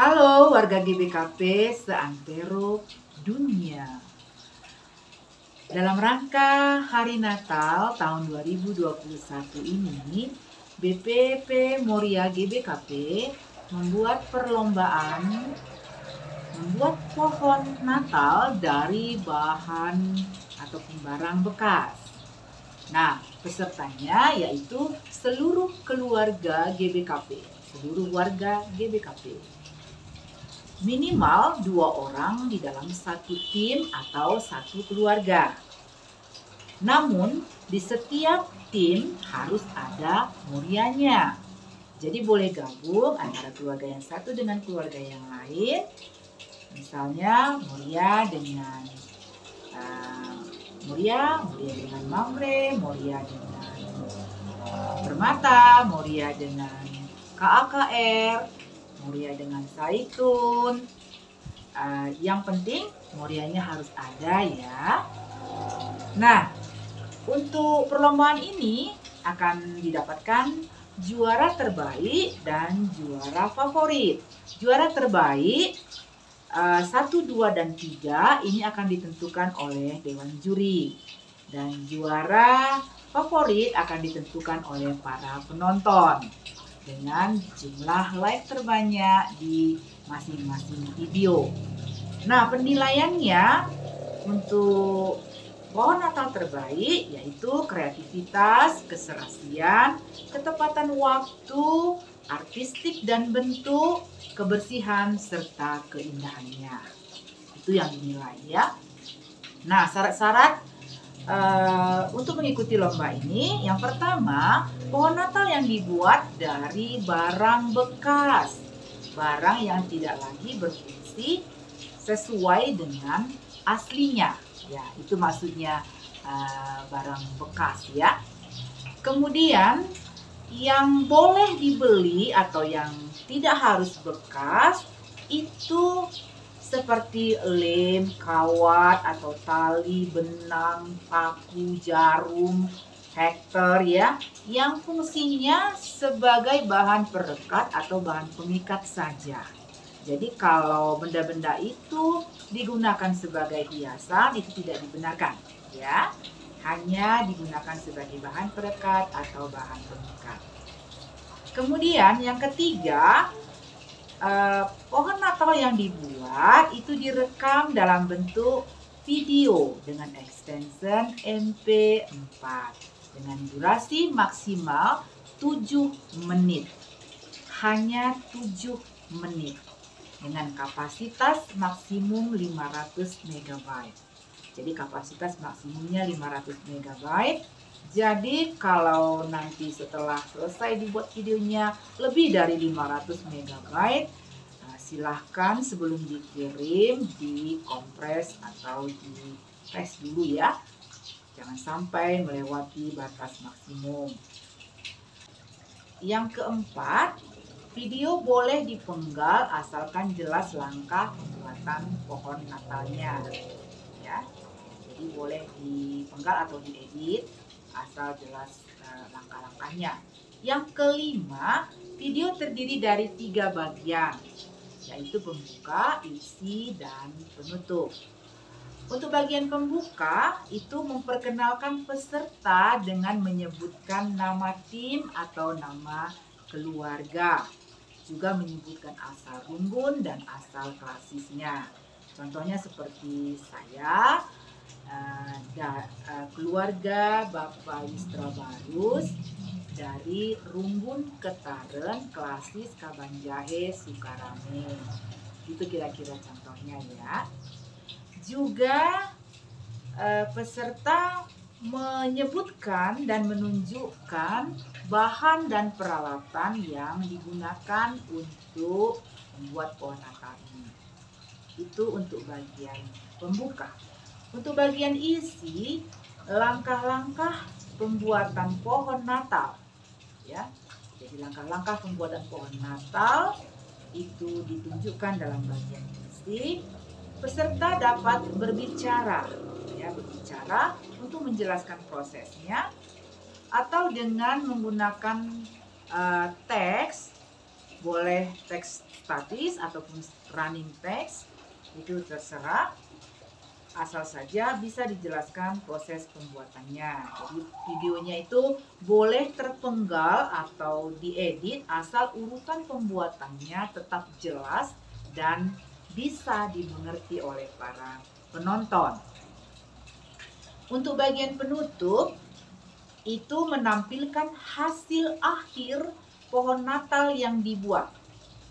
Halo warga GBKP seantero dunia. Dalam rangka Hari Natal tahun 2021 ini, BPP Moria GBKP membuat perlombaan membuat pohon Natal dari bahan ataupun barang bekas. Nah, pesertanya yaitu seluruh keluarga GBKP, seluruh warga GBKP. Minimal 2 orang di dalam satu tim atau satu keluarga. Namun, di setiap tim harus ada morianya. Jadi boleh gabung antara keluarga yang satu dengan keluarga yang lain. Misalnya Moria dengan Moria dengan Mamre, Moria dengan Permata, Moria dengan KAKR, Moria dengan Zaitun. Yang penting Morianya harus ada ya. Nah, untuk perlombaan ini akan didapatkan juara terbaik dan juara favorit. Juara terbaik 1, 2, dan 3 ini akan ditentukan oleh Dewan Juri. Dan juara favorit akan ditentukan oleh para penonton dengan jumlah like terbanyak di masing-masing video. Nah, penilaiannya untuk pohon Natal terbaik yaitu kreativitas, keserasian, ketepatan waktu, artistik dan bentuk, kebersihan, serta keindahannya. Itu yang dinilai ya. Nah, syarat-syarat untuk mengikuti lomba ini, yang pertama, pohon Natal yang dibuat dari barang bekas, barang yang tidak lagi berfungsi sesuai dengan aslinya. Ya, itu maksudnya barang bekas ya. Kemudian yang boleh dibeli atau yang tidak harus bekas itu seperti lem, kawat atau tali, benang, paku, jarum, hektar ya, yang fungsinya sebagai bahan perekat atau bahan pengikat saja. Jadi kalau benda-benda itu digunakan sebagai hiasan itu tidak dibenarkan ya. Hanya digunakan sebagai bahan perekat atau bahan pengikat. Kemudian yang ketiga, pohon Natal yang dibuat itu direkam dalam bentuk video dengan extension MP4 dengan durasi maksimal 7 menit. Hanya 7 menit dengan kapasitas maksimum 500 MB. Jadi kapasitas maksimumnya 500 MB. Jadi kalau nanti setelah selesai dibuat videonya lebih dari 500 MB, silahkan sebelum dikirim dikompres atau dites dulu ya. Jangan sampai melewati batas maksimum. Yang keempat, video boleh dipenggal asalkan jelas langkah pembuatan pohon Natalnya. Ya, jadi boleh dipenggal atau diedit asal jelas langkah-langkahnya. Yang kelima, video terdiri dari 3 bagian, yaitu pembuka, isi, dan penutup. Untuk bagian pembuka itu memperkenalkan peserta dengan menyebutkan nama tim atau nama keluarga, juga menyebutkan asal rumbun dan asal klasisnya. Contohnya seperti saya, keluarga Bapak Yustra Barus dari Rumbun Ketaren, klasis Kabanjahe Sukarame. Itu kira-kira contohnya ya. Juga peserta menyebutkan dan menunjukkan bahan dan peralatan yang digunakan untuk membuat pohon Natal ini. Itu untuk bagian pembuka. Untuk bagian isi, langkah-langkah pembuatan pohon Natal. Ya, jadi langkah-langkah pembuatan pohon Natal itu ditunjukkan dalam bagian isi. Peserta dapat berbicara, ya, berbicara untuk menjelaskan prosesnya atau dengan menggunakan teks boleh teks statis ataupun running text, itu terserah. Asal saja bisa dijelaskan proses pembuatannya. Jadi videonya itu boleh terpenggal atau diedit asal urutan pembuatannya tetap jelas dan bisa dimengerti oleh para penonton. Untuk bagian penutup itu menampilkan hasil akhir pohon Natal yang dibuat.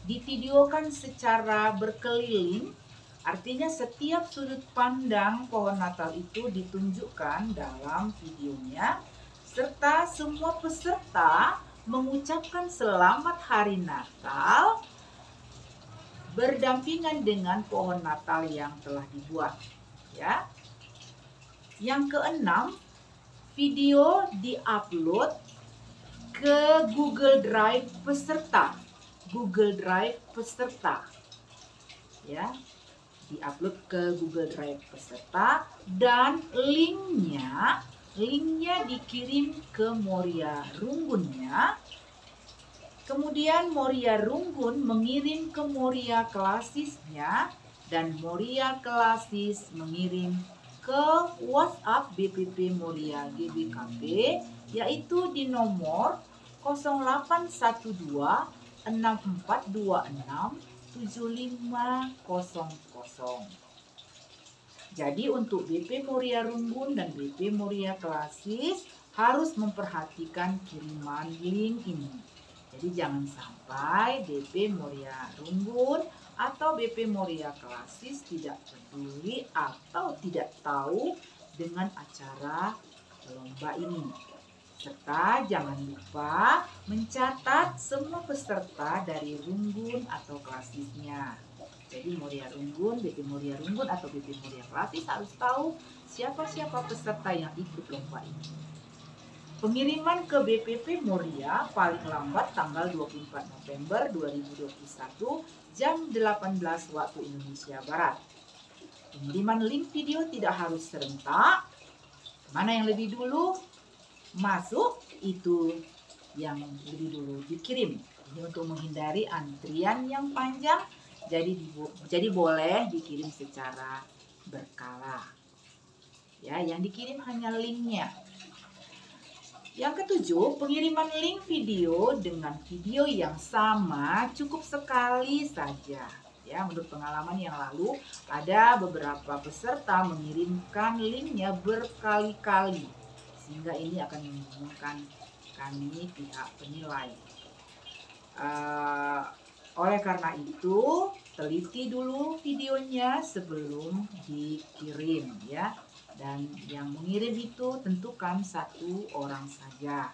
Divideokan secara berkeliling. Artinya setiap sudut pandang pohon Natal itu ditunjukkan dalam videonya, serta semua peserta mengucapkan selamat hari Natal berdampingan dengan pohon Natal yang telah dibuat. Ya. Yang keenam, video diupload ke Google Drive peserta. Google Drive peserta. Ya. Diupload ke Google Drive peserta dan linknya dikirim ke Moria Runggunnya. Kemudian Moria Runggun mengirim ke Moria Klasisnya dan Moria Klasis mengirim ke WhatsApp BPP Moria GBKP, yaitu di nomor 0812 6426 7500. Jadi untuk BP Moria Runggun dan BP Moria Klasis harus memperhatikan kiriman link ini. Jadi jangan sampai BP Moria Runggun atau BP Moria Klasis tidak peduli atau tidak tahu dengan acara lomba ini. Serta jangan lupa mencatat semua peserta dari Runggun atau Klasisnya. Jadi Moria Runggun, BP Moria Runggun atau BP Moria Klasis harus tahu siapa-siapa peserta yang ikut lomba ini. Pengiriman ke BPP Moria paling lambat tanggal 24 November 2021 jam 18 waktu Indonesia Barat. Pengiriman link video tidak harus serentak. Mana yang lebih dulu masuk itu yang lebih dulu dikirim. Ini untuk menghindari antrian yang panjang, jadi boleh dikirim secara berkala. Ya, yang dikirim hanya linknya. Yang ketujuh, pengiriman link video dengan video yang sama cukup sekali saja. Ya, menurut pengalaman yang lalu ada beberapa peserta mengirimkan linknya berkali-kali. Sehingga ini akan membingungkan kami pihak penilai. Oleh karena itu, teliti dulu videonya sebelum dikirim ya. Dan yang mengirim itu tentukan satu orang saja.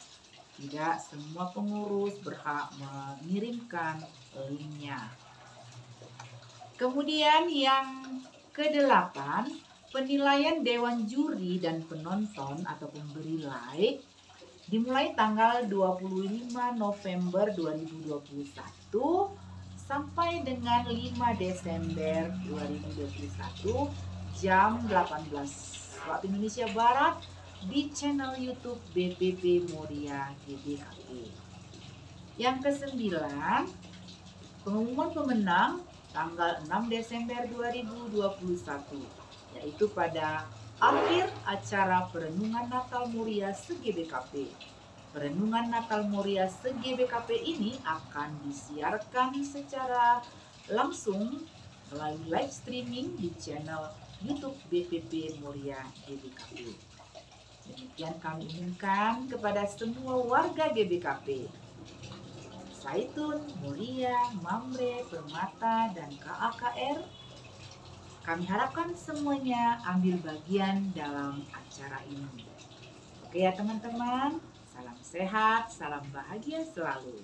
Tidak semua pengurus berhak mengirimkan linknya. Kemudian yang kedelapan, penilaian Dewan Juri dan penonton atau pemberi like dimulai tanggal 25 November 2021 sampai dengan 5 Desember 2021 jam 18 waktu Indonesia Barat di channel YouTube BPP Moria GBKP. Yang kesembilan, pengumuman pemenang tanggal 6 Desember 2021, yaitu pada akhir acara Perenungan Natal Moria se-GBKP. Perenungan Natal Moria se-GBKP ini akan disiarkan secara langsung melalui live streaming di channel YouTube BPP Moria GBKP. Demikian kami umumkan kepada semua warga GBKP. Zaitun, Moria, Mamre, Permata, dan KAKR. Kami harapkan semuanya ambil bagian dalam acara ini. Oke ya teman-teman, salam sehat, salam bahagia selalu.